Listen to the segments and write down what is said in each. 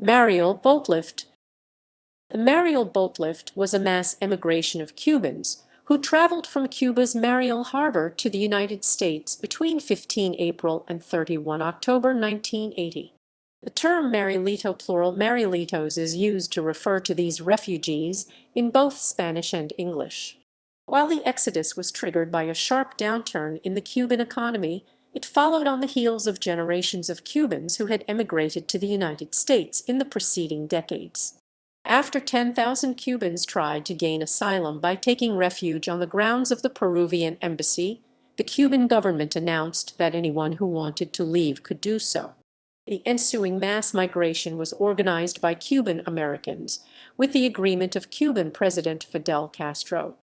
Mariel boatlift. The Mariel boatlift was a mass emigration of Cubans who traveled from Cuba's Mariel harbor to the United States between 15 April and 31 October 1980. The term Marielito, plural Marielitos, is used to refer to these refugees in both Spanish and English. While the exodus was triggered by a sharp downturn in the Cuban economy, it followed on the heels of generations of Cubans who had emigrated to the United States in the preceding decades. After 10,000 Cubans tried to gain asylum by taking refuge on the grounds of the Peruvian embassy, the Cuban government announced that anyone who wanted to leave could do so. The ensuing mass migration was organized by Cuban Americans, with the agreement of Cuban President Fidel Castro.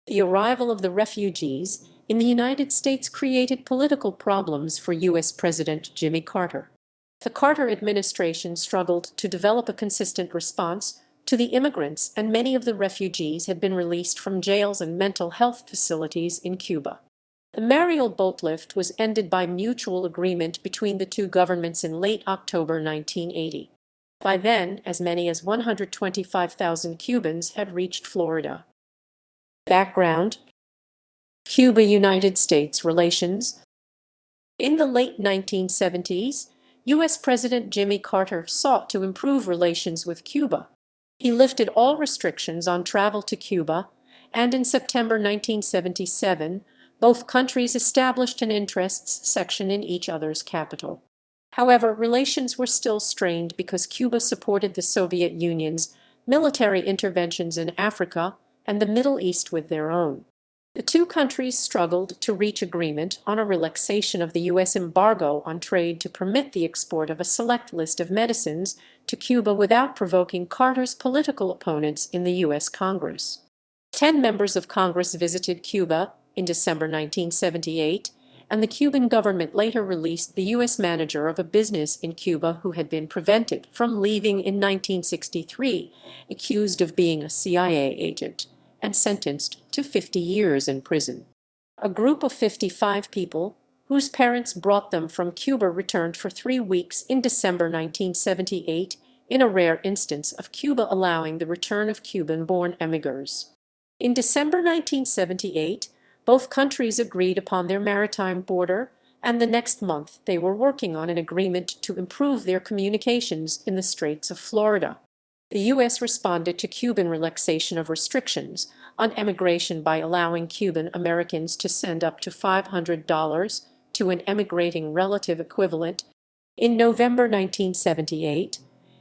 The arrival of the refugees in the United States created political problems for U.S. President Jimmy Carter. The Carter administration struggled to develop a consistent response to the immigrants, and many of the refugees had been released from jails and mental health facilities in Cuba. The Mariel boatlift was ended by mutual agreement between the two governments in late October 1980. By then, as many as 125,000 Cubans had reached Florida. Background: Cuba-United States relations. In the late 1970s, U.S. President Jimmy Carter sought to improve relations with Cuba. He lifted all restrictions on travel to Cuba, and in September 1977, both countries established an interests section in each other's capital. However, relations were still strained because Cuba supported the Soviet Union's military interventions in Africa and the Middle East with their own. The two countries struggled to reach agreement on a relaxation of the U.S. embargo on trade to permit the export of a select list of medicines to Cuba without provoking Carter's political opponents in the U.S. Congress. 10 members of Congress visited Cuba in December 1978, and the Cuban government later released the U.S. manager of a business in Cuba who had been prevented from leaving in 1963, accused of being a CIA agent, and sentenced to 50 years in prison. A group of 55 people, whose parents brought them from Cuba, returned for 3 weeks in December 1978, in a rare instance of Cuba allowing the return of Cuban-born emigrants. In December 1978, both countries agreed upon their maritime border, and the next month they were working on an agreement to improve their communications in the Straits of Florida. The U.S. responded to Cuban relaxation of restrictions on emigration by allowing Cuban Americans to send up to $500 to an emigrating relative equivalent. In November 1978,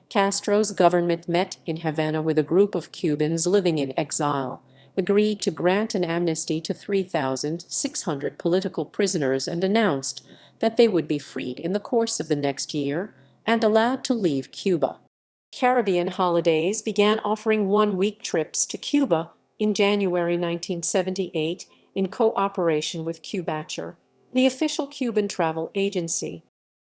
Castro's government met in Havana with a group of Cubans living in exile, agreed to grant an amnesty to 3,600 political prisoners, and announced that they would be freed in the course of the next year and allowed to leave Cuba. Caribbean Holidays began offering one-week trips to Cuba in January 1978 in cooperation with Cubature, the official Cuban travel agency.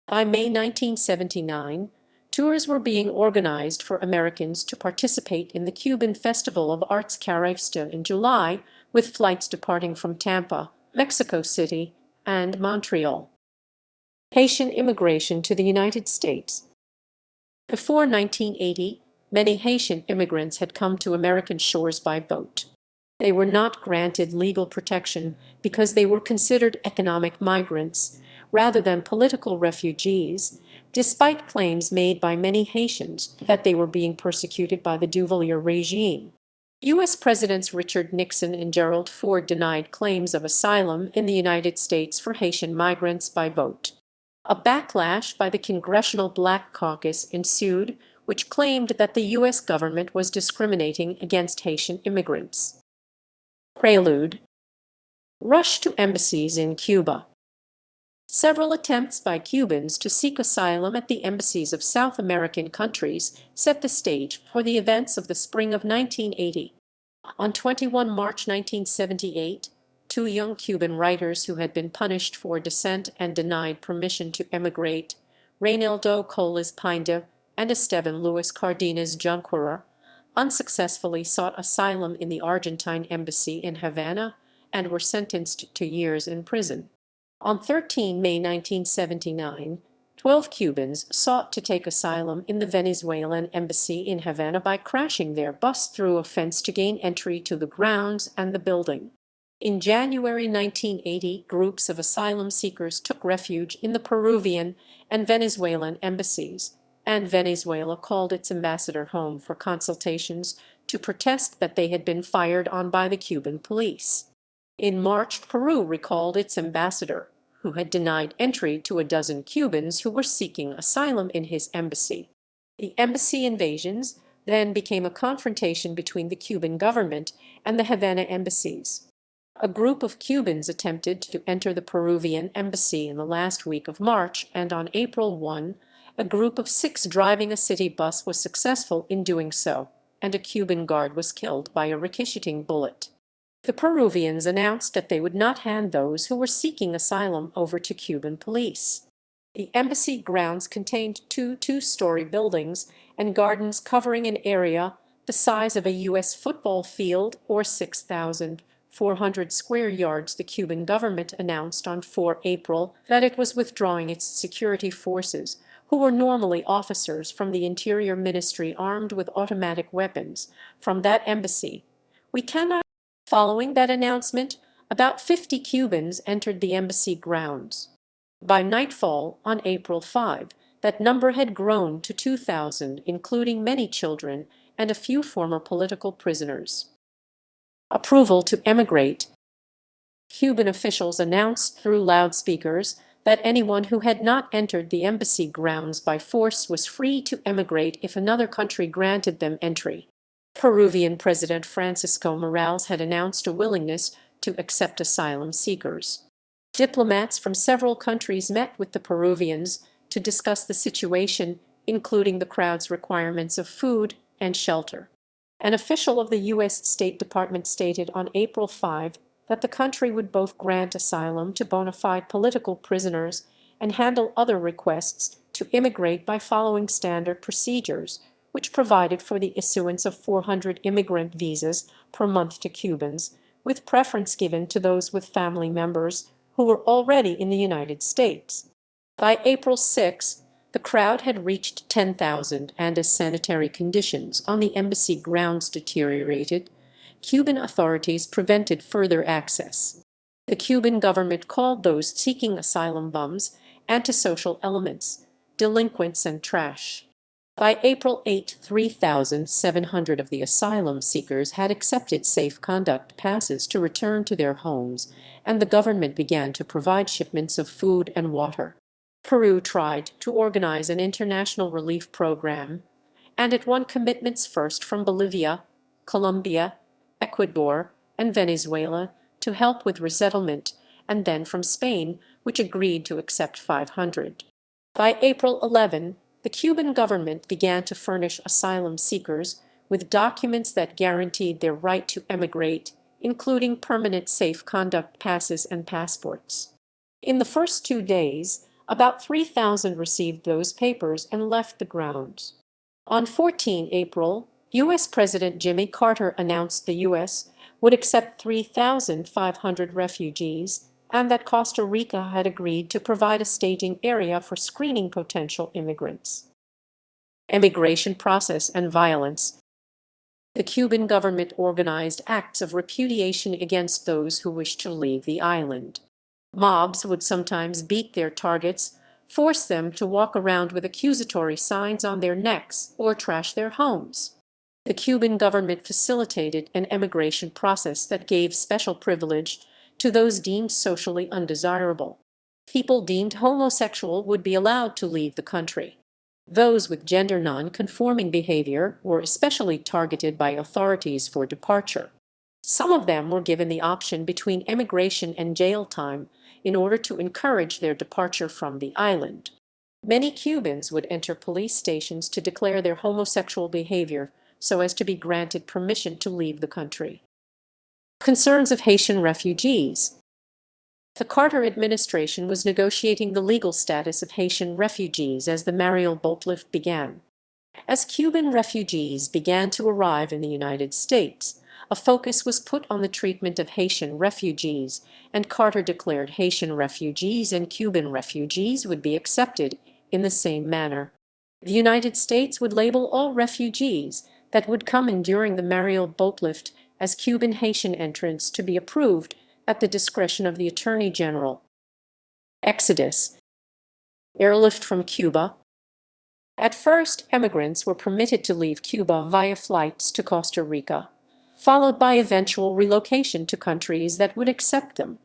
By May 1979, tours were being organized for Americans to participate in the Cuban Festival of Arts Carifesta in July, with flights departing from Tampa, Mexico City, and Montreal. Haitian immigration to the United States. Before 1980, many Haitian immigrants had come to American shores by boat. They were not granted legal protection because they were considered economic migrants rather than political refugees, despite claims made by many Haitians that they were being persecuted by the Duvalier regime. U.S. Presidents Richard Nixon and Gerald Ford denied claims of asylum in the United States for Haitian migrants by boat. A backlash by the Congressional Black Caucus ensued, which claimed that the U.S. government was discriminating against Haitian immigrants. Prelude: Rush to embassies in Cuba. Several attempts by Cubans to seek asylum at the embassies of South American countries set the stage for the events of the spring of 1980. On 21 March 1978, two young Cuban writers who had been punished for dissent and denied permission to emigrate, Reynaldo Colas Pineda and Esteban Luis Cardenas Junquera, unsuccessfully sought asylum in the Argentine embassy in Havana and were sentenced to years in prison. On 13 May 1979, 12 Cubans sought to take asylum in the Venezuelan embassy in Havana by crashing their bus through a fence to gain entry to the grounds and the building. In January 1980, groups of asylum seekers took refuge in the Peruvian and Venezuelan embassies, and Venezuela called its ambassador home for consultations to protest that they had been fired on by the Cuban police. In March, Peru recalled its ambassador, who had denied entry to a dozen Cubans who were seeking asylum in his embassy. The embassy invasions then became a confrontation between the Cuban government and the Havana embassies. A group of Cubans attempted to enter the Peruvian embassy in the last week of March, and on April 1, a group of 6 driving a city bus was successful in doing so, and a Cuban guard was killed by a ricocheting bullet. The Peruvians announced that they would not hand those who were seeking asylum over to Cuban police. The embassy grounds contained 2 two-story buildings and gardens covering an area the size of a U.S. football field, or 6,400 square yards. The Cuban government announced on 4 April that it was withdrawing its security forces, who were normally officers from the Interior Ministry armed with automatic weapons, from that embassy. We cannot. Following that announcement, about 50 Cubans entered the embassy grounds. By nightfall on April 5, that number had grown to 2,000, including many children and a few former political prisoners. Approval to emigrate. Cuban officials announced through loudspeakers that anyone who had not entered the embassy grounds by force was free to emigrate if another country granted them entry. Peruvian President Francisco Mariel had announced a willingness to accept asylum seekers. Diplomats from several countries met with the Peruvians to discuss the situation, including the crowd's requirements of food and shelter. An official of the U.S. State Department stated on April 5 that the country would both grant asylum to bona fide political prisoners and handle other requests to immigrate by following standard procedures, which provided for the issuance of 400 immigrant visas per month to Cubans, with preference given to those with family members who were already in the United States. By April 6, the crowd had reached 10,000, and as sanitary conditions on the embassy grounds deteriorated, Cuban authorities prevented further access. The Cuban government called those seeking asylum bums, antisocial elements, delinquents, and trash. By April 8, 3,700 of the asylum seekers had accepted safe conduct passes to return to their homes, and the government began to provide shipments of food and water. Peru tried to organize an international relief program, and it won commitments first from Bolivia, Colombia, Ecuador, and Venezuela to help with resettlement, and then from Spain, which agreed to accept 500. By April 11, the Cuban government began to furnish asylum seekers with documents that guaranteed their right to emigrate, including permanent safe conduct passes and passports. In the first 2 days, about 3,000 received those papers and left the grounds. On 14 April, U.S. President Jimmy Carter announced the U.S. would accept 3,500 refugees, and that Costa Rica had agreed to provide a staging area for screening potential immigrants. Immigration process and violence. The Cuban government organized acts of repudiation against those who wished to leave the island. Mobs would sometimes beat their targets, force them to walk around with accusatory signs on their necks, or trash their homes. The Cuban government facilitated an emigration process that gave special privilege to those deemed socially undesirable. People deemed homosexual would be allowed to leave the country. Those with gender non-conforming behavior were especially targeted by authorities for departure. Some of them were given the option between emigration and jail time in order to encourage their departure from the island. Many Cubans would enter police stations to declare their homosexual behavior so as to be granted permission to leave the country. Concerns of Haitian refugees. The Carter administration was negotiating the legal status of Haitian refugees as the Mariel boatlift began. As Cuban refugees began to arrive in the United States, a focus was put on the treatment of Haitian refugees, and Carter declared Haitian refugees and Cuban refugees would be accepted in the same manner. The United States would label all refugees that would come in during the Mariel boatlift as Cuban Haitian entrants to be approved at the discretion of the Attorney General. Exodus. Airlift from Cuba. At first, emigrants were permitted to leave Cuba via flights to Costa Rica, followed by eventual relocation to countries that would accept them.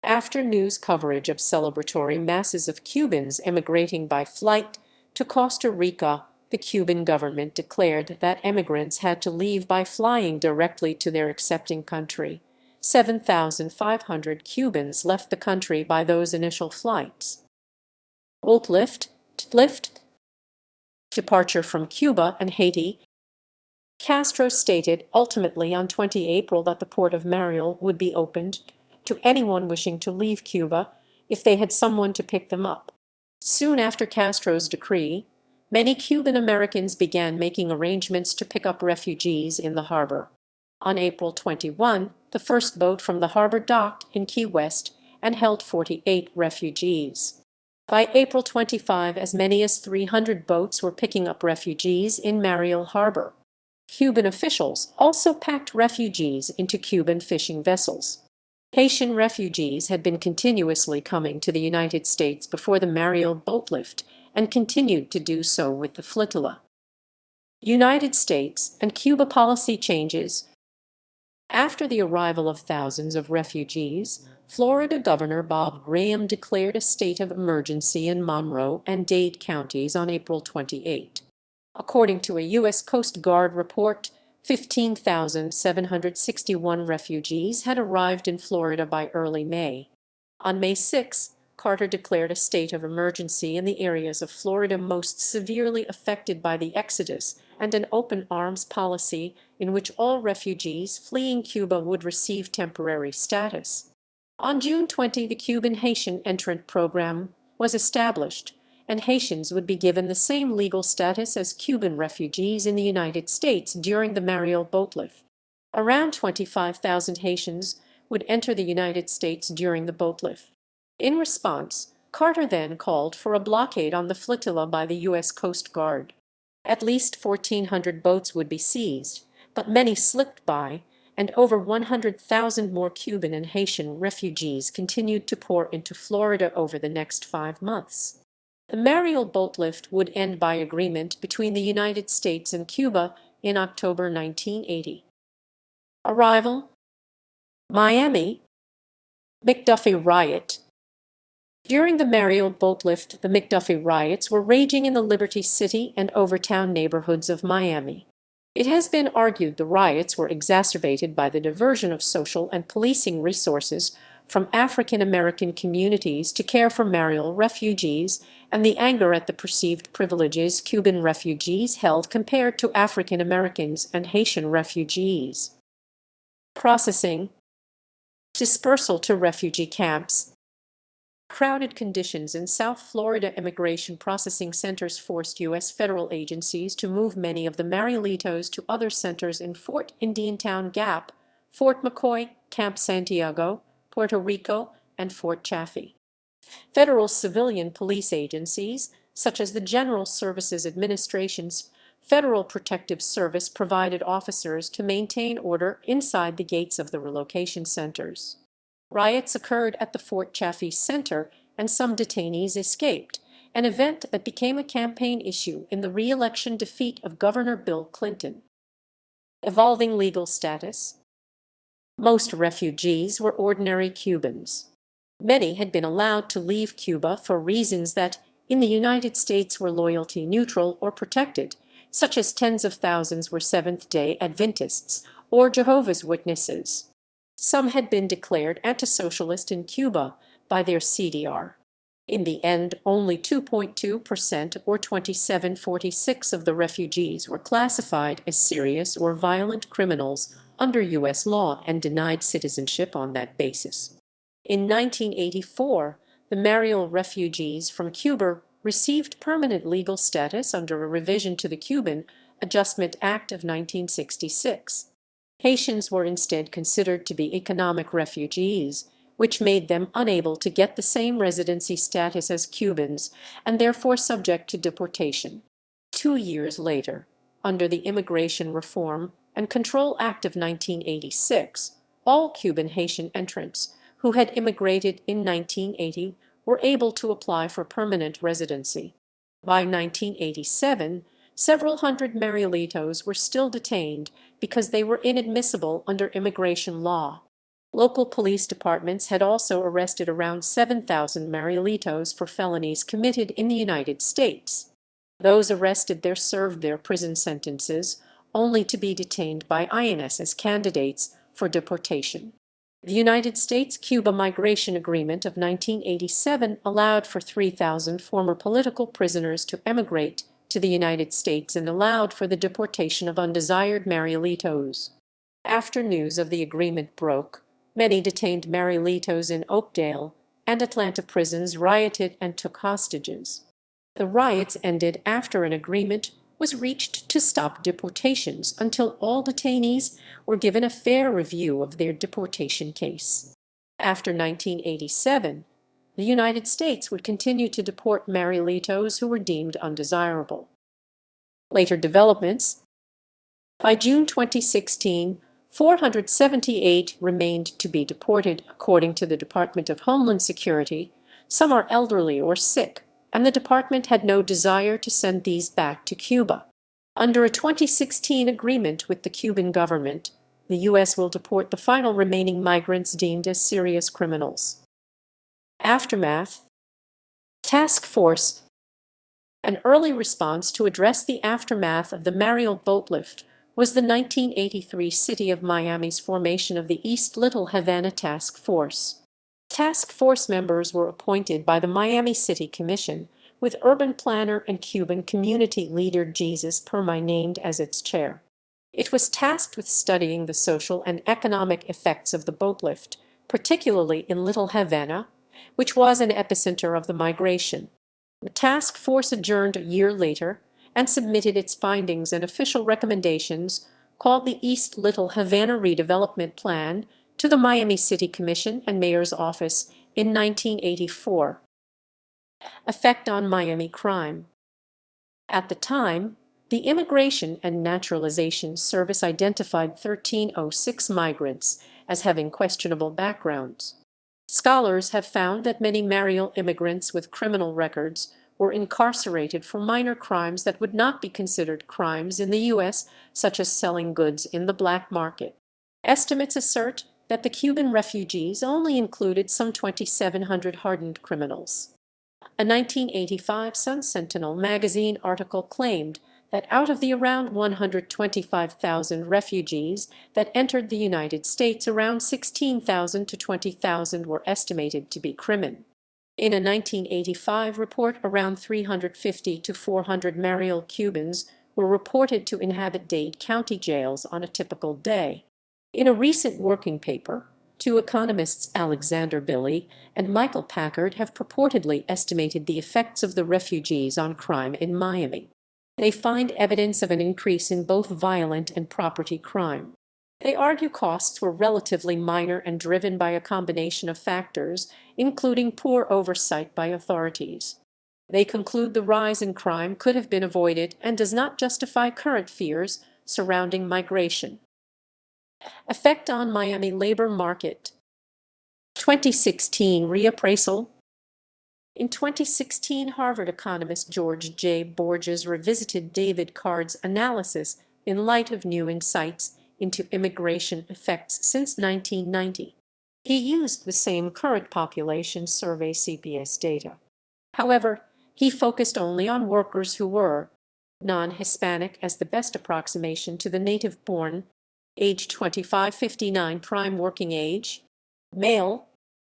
After news coverage of celebratory masses of Cubans emigrating by flight to Costa Rica, the Cuban government declared that emigrants had to leave by flying directly to their accepting country. 7,500 Cubans left the country by those initial flights. Boatlift, departure from Cuba and Haiti. Castro stated ultimately on 20 April that the port of Mariel would be opened to anyone wishing to leave Cuba if they had someone to pick them up. Soon after Castro's decree, many Cuban Americans began making arrangements to pick up refugees in the harbor. On April 21, the first boat from the harbor docked in Key West and held 48 refugees. By April 25, as many as 300 boats were picking up refugees in Mariel Harbor. Cuban officials also packed refugees into Cuban fishing vessels. Haitian refugees had been continuously coming to the United States before the Mariel boatlift and continued to do so with the flotilla. United States and Cuba policy changes. After the arrival of thousands of refugees, Florida Governor Bob Graham declared a state of emergency in Monroe and Dade counties on April 28. According to a U.S. Coast Guard report, 15,761 refugees had arrived in Florida by early May. On May 6, Carter declared a state of emergency in the areas of Florida most severely affected by the exodus and an open arms policy in which all refugees fleeing Cuba would receive temporary status. On June 20, the Cuban Haitian Entrant Program was established, and Haitians would be given the same legal status as Cuban refugees in the United States during the Mariel boatlift. Around 25,000 Haitians would enter the United States during the boatlift. In response, Carter then called for a blockade on the flotilla by the U.S. Coast Guard. At least 1,400 boats would be seized, but many slipped by, and over 100,000 more Cuban and Haitian refugees continued to pour into Florida over the next 5 months. The Mariel boatlift would end by agreement between the United States and Cuba in October 1980. Arrival. Miami. McDuffie riot. During the Mariel boatlift, the McDuffie riots were raging in the Liberty City and Overtown neighborhoods of Miami. It has been argued the riots were exacerbated by the diversion of social and policing resources from African American communities to care for Mariel refugees and the anger at the perceived privileges Cuban refugees held compared to African Americans and Haitian refugees. Processing. Dispersal to refugee camps. Crowded conditions in South Florida immigration processing centers forced U.S. federal agencies to move many of the Marielitos to other centers in Fort Indiantown Gap, Fort McCoy, Camp Santiago, Puerto Rico, and Fort Chaffee. Federal civilian police agencies, such as the General Services Administration's Federal Protective Service, provided officers to maintain order inside the gates of the relocation centers. Riots occurred at the Fort Chaffee Center, and some detainees escaped, an event that became a campaign issue in the re-election defeat of Governor Bill Clinton. Evolving legal status. Most refugees were ordinary Cubans. Many had been allowed to leave Cuba for reasons that, in the United States, were loyalty neutral or protected, such as tens of thousands were Seventh-day Adventists or Jehovah's Witnesses. Some had been declared anti-socialist in Cuba by their CDR. In the end, only 2.2% or 2,746 of the refugees were classified as serious or violent criminals under U.S. law and denied citizenship on that basis. In 1984, the Mariel refugees from Cuba received permanent legal status under a revision to the Cuban Adjustment Act of 1966. Haitians were instead considered to be economic refugees, which made them unable to get the same residency status as Cubans and therefore subject to deportation. 2 years later, under the Immigration Reform and Control Act of 1986, all Cuban Haitian entrants who had immigrated in 1980 were able to apply for permanent residency. By 1987, several hundred Marielitos were still detained because they were inadmissible under immigration law. Local police departments had also arrested around 7,000 Marielitos for felonies committed in the United States. Those arrested there served their prison sentences, only to be detained by INS as candidates for deportation. The United States-Cuba Migration Agreement of 1987 allowed for 3,000 former political prisoners to emigrate to the United States and allowed for the deportation of undesired Marielitos. After news of the agreement broke, many detained Marielitos in Oakdale and Atlanta prisons rioted and took hostages. The riots ended after an agreement was reached to stop deportations until all detainees were given a fair review of their deportation case. After 1987, the United States would continue to deport Marielitos who were deemed undesirable. Later developments. By June 2016, 478 remained to be deported, according to the Department of Homeland Security. Some are elderly or sick, and the department had no desire to send these back to Cuba. Under a 2016 agreement with the Cuban government, the U.S. will deport the final remaining migrants deemed as serious criminals. Aftermath. Task Force. An early response to address the aftermath of the Mariel boatlift was the 1983 City of Miami's formation of the East Little Havana Task Force. Task Force members were appointed by the Miami City Commission, with urban planner and Cuban community leader Jesus Permay named as its chair. It was tasked with studying the social and economic effects of the boatlift, particularly in Little Havana, which was an epicenter of the migration. The task force adjourned a year later and submitted its findings and official recommendations, called the East Little Havana Redevelopment Plan, to the Miami City Commission and Mayor's Office in 1984. Effect on Miami crime. At the time, the Immigration and Naturalization Service identified 1,306 migrants as having questionable backgrounds. Scholars have found that many Mariel immigrants with criminal records were incarcerated for minor crimes that would not be considered crimes in the U.S., such as selling goods in the black market. Estimates assert that the Cuban refugees only included some 2,700 hardened criminals. A 1985 Sun Sentinel magazine article claimed that out of the around 125,000 refugees that entered the United States, around 16,000 to 20,000 were estimated to be criminal. In a 1985 report, around 350 to 400 Mariel Cubans were reported to inhabit Dade County jails on a typical day. In a recent working paper, two economists, Alexander Billy and Michael Packard, have purportedly estimated the effects of the refugees on crime in Miami. They find evidence of an increase in both violent and property crime. They argue costs were relatively minor and driven by a combination of factors, including poor oversight by authorities. They conclude the rise in crime could have been avoided and does not justify current fears surrounding migration. Effect on Miami labor market. 2016 reappraisal. In 2016, Harvard economist George J. Borges revisited David Card's analysis in light of new insights into immigration effects since 1990. He used the same current population survey CPS data. However, he focused only on workers who were non-Hispanic as the best approximation to the native-born, age 25-59 prime working age, male,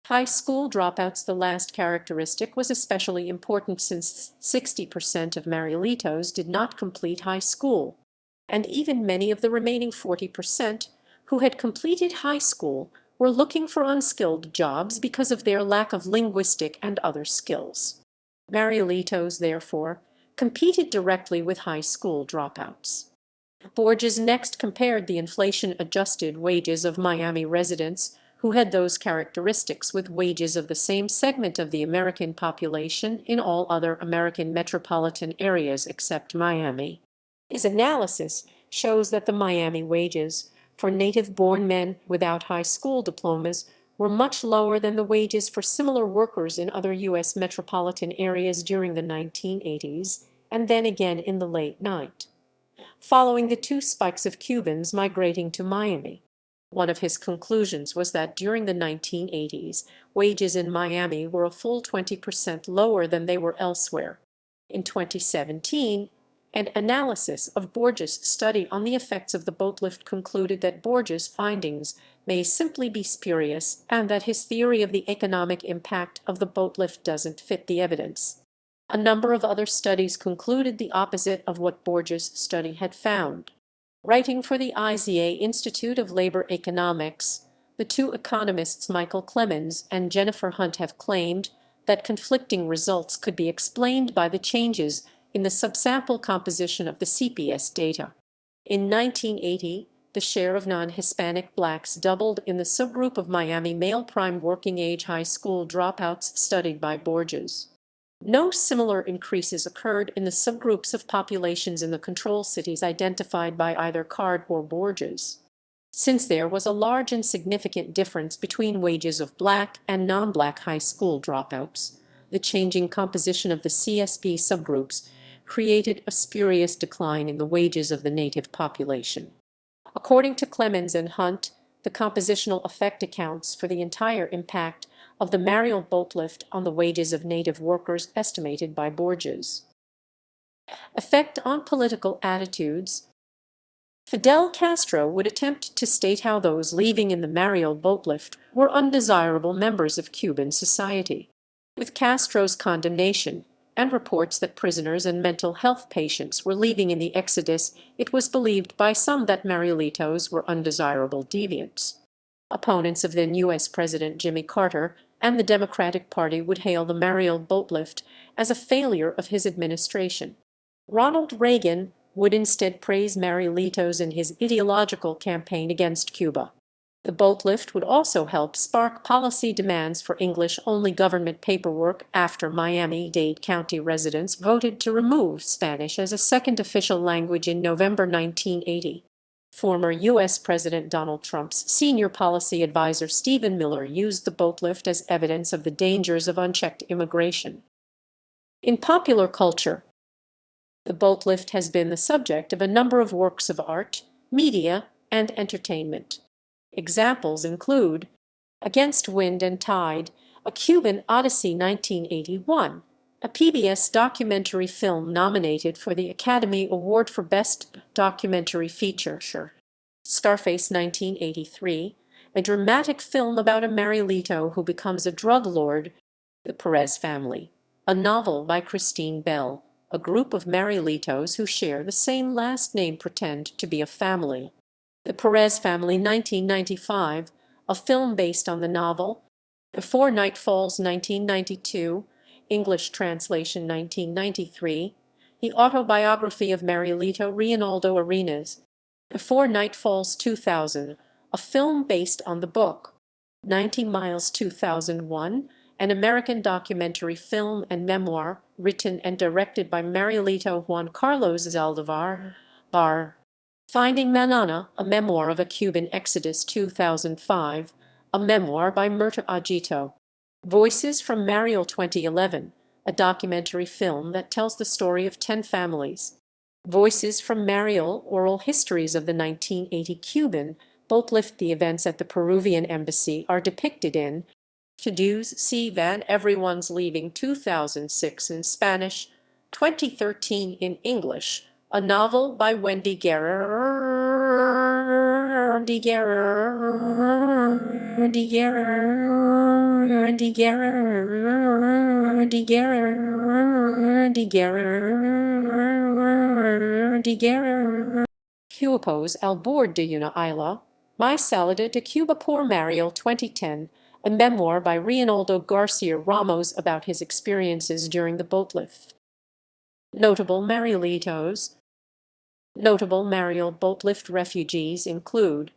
high school dropouts. The last characteristic was especially important since 60% of Marielitos did not complete high school, and even many of the remaining 40% who had completed high school were looking for unskilled jobs because of their lack of linguistic and other skills. Marielitos, therefore, competed directly with high school dropouts. Borges next compared the inflation-adjusted wages of Miami residents who had those characteristics with wages of the same segment of the American population in all other American metropolitan areas except Miami. His analysis shows that the Miami wages for native-born men without high school diplomas were much lower than the wages for similar workers in other U.S. metropolitan areas during the 1980s and then again in the late 90s, following the two spikes of Cubans migrating to Miami. One of his conclusions was that during the 1980s, wages in Miami were a full 20% lower than they were elsewhere. In 2017, an analysis of Borges' study on the effects of the boatlift concluded that Borges' findings may simply be spurious and that his theory of the economic impact of the boatlift doesn't fit the evidence. A number of other studies concluded the opposite of what Borges' study had found. Writing for the IZA Institute of Labor Economics, the two economists Michael Clemens and Jennifer Hunt have claimed that conflicting results could be explained by the changes in the subsample composition of the CPS data. In 1980, the share of non-Hispanic blacks doubled in the subgroup of Miami male prime working-age high school dropouts studied by Borges. No similar increases occurred in the subgroups of populations in the control cities identified by either Card or Borges. Since there was a large and significant difference between wages of black and non-black high school dropouts, the changing composition of the CSP subgroups created a spurious decline in the wages of the native population. According to Clemens and Hunt, the compositional effect accounts for the entire impact of the Mariel boatlift on the wages of native workers estimated by Borges. Effect on political attitudes. Fidel Castro would attempt to state how those leaving in the Mariel boatlift were undesirable members of Cuban society. With Castro's condemnation and reports that prisoners and mental health patients were leaving in the exodus, it was believed by some that Marielitos were undesirable deviants. Opponents of then U.S. President Jimmy Carter and the Democratic Party would hail the Mariel boatlift as a failure of his administration. Ronald Reagan would instead praise Marielitos in his ideological campaign against Cuba. The boatlift would also help spark policy demands for English-only government paperwork after Miami-Dade County residents voted to remove Spanish as a second official language in November 1980. Former U.S. President Donald Trump's senior policy advisor Stephen Miller used the boatlift as evidence of the dangers of unchecked immigration. In popular culture, the boatlift has been the subject of a number of works of art, media, and entertainment. Examples include Against Wind and Tide, A Cuban Odyssey 1981, a PBS documentary film nominated for the Academy Award for Best Documentary Feature, Scarface 1983, a dramatic film about a Marielito who becomes a drug lord, The Perez Family, a novel by Christine Bell, a group of Marielitos who share the same last name pretend to be a family. The Perez Family 1995, a film based on the novel. Before Night Falls 1992, English translation 1993, the autobiography of Marielito Reinaldo Arenas. Before Night Falls 2000, a film based on the book. 90 Miles 2001, an American documentary film and memoir written and directed by Marielito Juan Carlos Zaldivar. Finding Manana, a memoir of a Cuban exodus 2005, a memoir by Murta Agito. Voices from Mariel 2011, a documentary film that tells the story of 10 families. Voices from Mariel, oral histories of the 1980 Cuban boatlift. The events at the Peruvian embassy are depicted in To-Dos See Van Everyone's Leaving 2006 in Spanish, 2013 in English, a novel by Wendy Guerrero. Cuapos al bord de una isla, My Salida de Cuba por Mariel 2010, a memoir by Reinaldo Garcia Ramos about his experiences during the boatlift. Notable Marielitos. Notable Mariel boatlift refugees include